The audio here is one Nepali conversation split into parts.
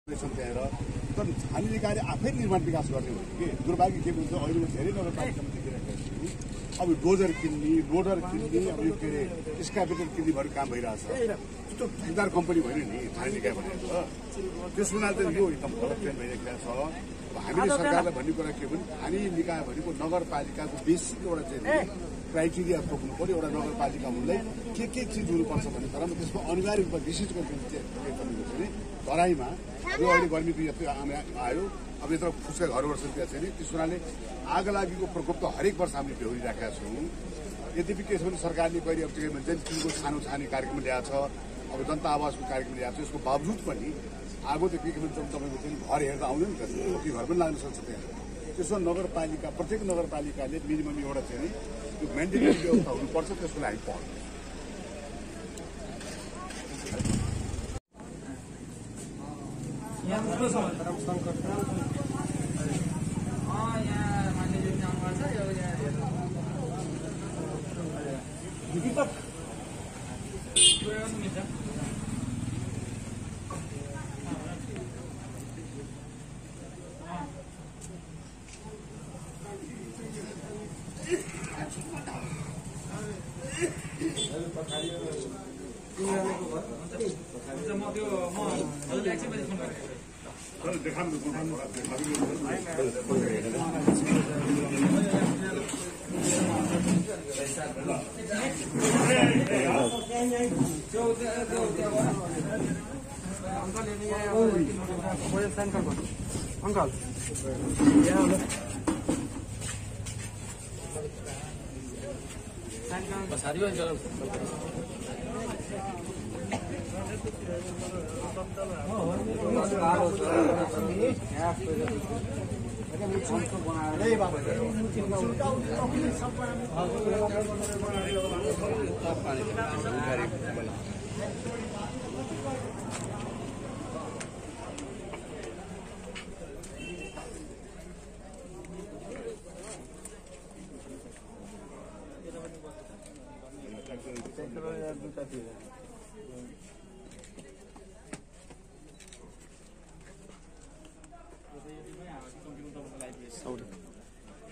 त्यहाँ तर स्थानीय निकायले आफै निर्माण विकास गर्ने हो कि दुर्भाग्य के हुन्छ अहिले धेरै नगरपालिकामा देखिरहेको छु अब डोजर किन्ने लोडर किन्ने अब यो के अरे एक्सकाभेटर किन्ने भएर काम भइरहेछ त्यो ठेकदार कम्पनी होइन नि स्थानीय निकाय भनेर त्यस हुनाले त यो एकदम गलत ट्रेन भइरहेको छ हामीले सरकारलाई भन्ने कुरा के भने स्थानीय निकाय भनेको नगरपालिकाको बेसिक एउटा चाहिँ क्राइटेरिया तोक्नु पर्यो एउटा नगरपालिका हुनलाई के चिज हुनुपर्छ भन्ने कुरामा त्यसको अनिवार्य रूपमा विशेष गरी चाहिँ तराईमा यो अहिले गर्मीको यत्रो आयो अब यत्रो फुसका घरहरू छन् त्यहाँ छैन त्यस हुनाले आगलागीको प्रकोप त हरेक वर्ष हामीले बेहोरिराखेका छौँ यद्यपि के छ भने सरकारले कहिले अब के भन्छ तिनको सानो छाने कार्यक्रम ल्याएको छ अब जनता आवासको कार्यक्रम ल्याएको छ यसको बावजुद पनि आगो त के भन्छ तपाईँको चाहिँ घर हेर्दा आउँदैन नि त त्यो घर पनि लाग्न सक्छ त्यहाँ त्यसो नगरपालिका प्रत्येक नगरपालिकाले मिनिमम एउटा चाहिँ त्यो मेन्टेनेन्स व्यवस्था हुनुपर्छ त्यसको लागि पहल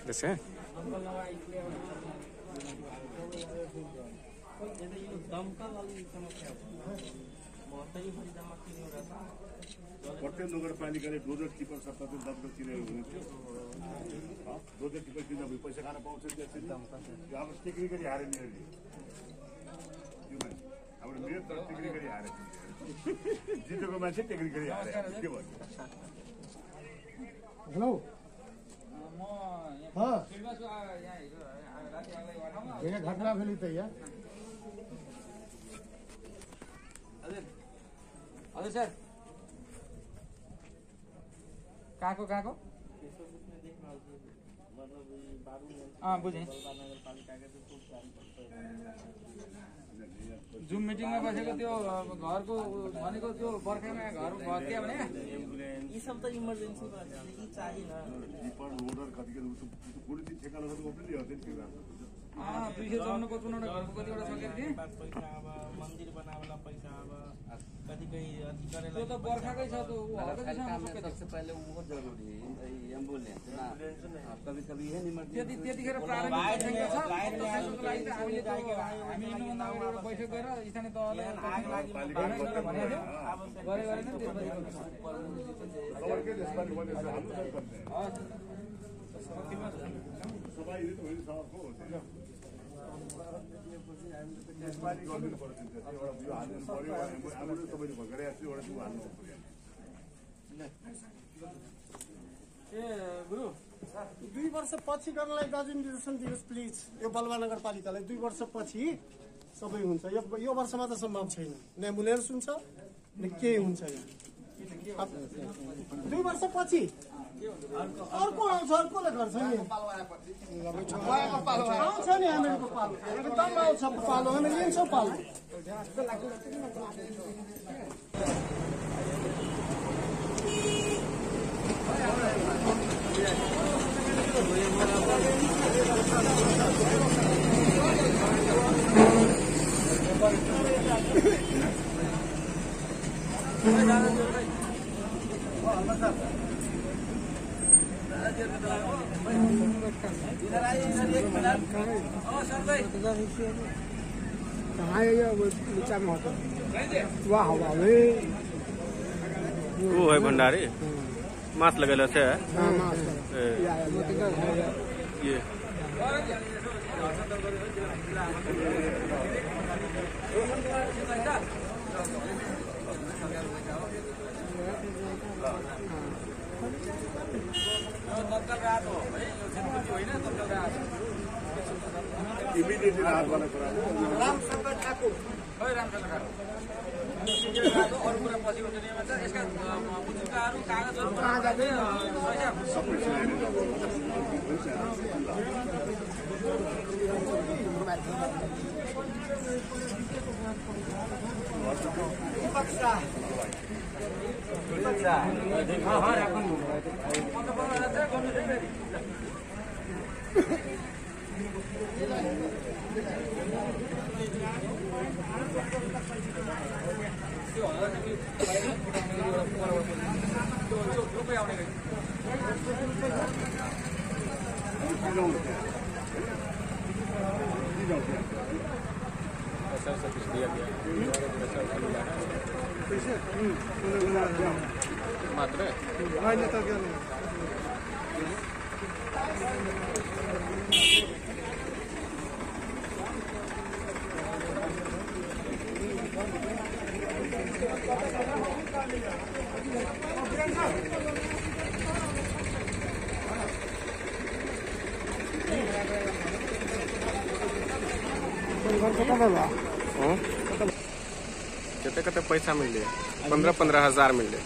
That's it. प्रत्येक नगरपालिकाले डोजर टिपर सत्ता चाहिँ दबाई तिरेर हुन्थ्यो डोजर टिपर किन्दा पैसा खान पाउँछ त्यो अब टेक्निकली हारे मेयरले यो मान्छे हाम्रो मेयर त टेक्निकली हारे जितेको मान्छे टेक्निकली हारे के भन्नु हेलो हाँ ये घटना भेली त यहाँ हजुर सर कहाँको बुझेँ जुम मिटिङमा बसेको त्यो घरको भनेको त्यो बर्खामा घर भत्कियो भने यी सब त इमर्जेन्सी यी चाहिएन दुई चौनको चुनावटा घरको कतिवटा सकेको थिएँ पैसा अब मन्दिर बनावेला पैसा अब कतिकै त्यो त बर्खाकै छ त्यो सबसे पहले वो जरूरी एम्बुलेंस कभी है त्यतिखेर प्रारम्भिक हामी हिँड्नुभन्दा अगाडि बैठक गरेर स्थानीय तहलाई यसपालि गरिदिनु पर्छ एउटा यो हाल्नु पर्यो हामीले तपाईँले भर्खरै आएको एउटा त्यो हाल्नु पर्यो ए गुरु 2 वर्ष पछि गर्नलाई गजन निर्देशन दिनुहोस् प्लिज यो बलवा नगरपालिकालाई 2 वर्ष पछि सबै हुन्छ यो वर्षमा त सम्भव छैन न एम्बुलेन्स हुन्छ न के हुन्छ यहाँ 2 वर्ष पछि अर्को आउँछ अर्कोले गर्छ नि आउँछ नि हामीहरूको पालो एकदम आउँछ पालो हामी लिन्छौँ पालो कहाँ है ये नीचा में होता वाह हवा में वो है भंडारी मास्क लगेला से हाँ मास ये इमिडिएटली राहत वाला कुरा हो रामशंकर ठाकुर रामचन्द्र ठाकुर अरू कुरा पछि हुन्छ नि भन्छ यसका पुस्तकहरू कागजहरू कहाँ जाने सबै सुनाइदिनु दीपक शाह मात्र मान्यता क्या नहीं कते कते पैसा मिले 15,000 मिले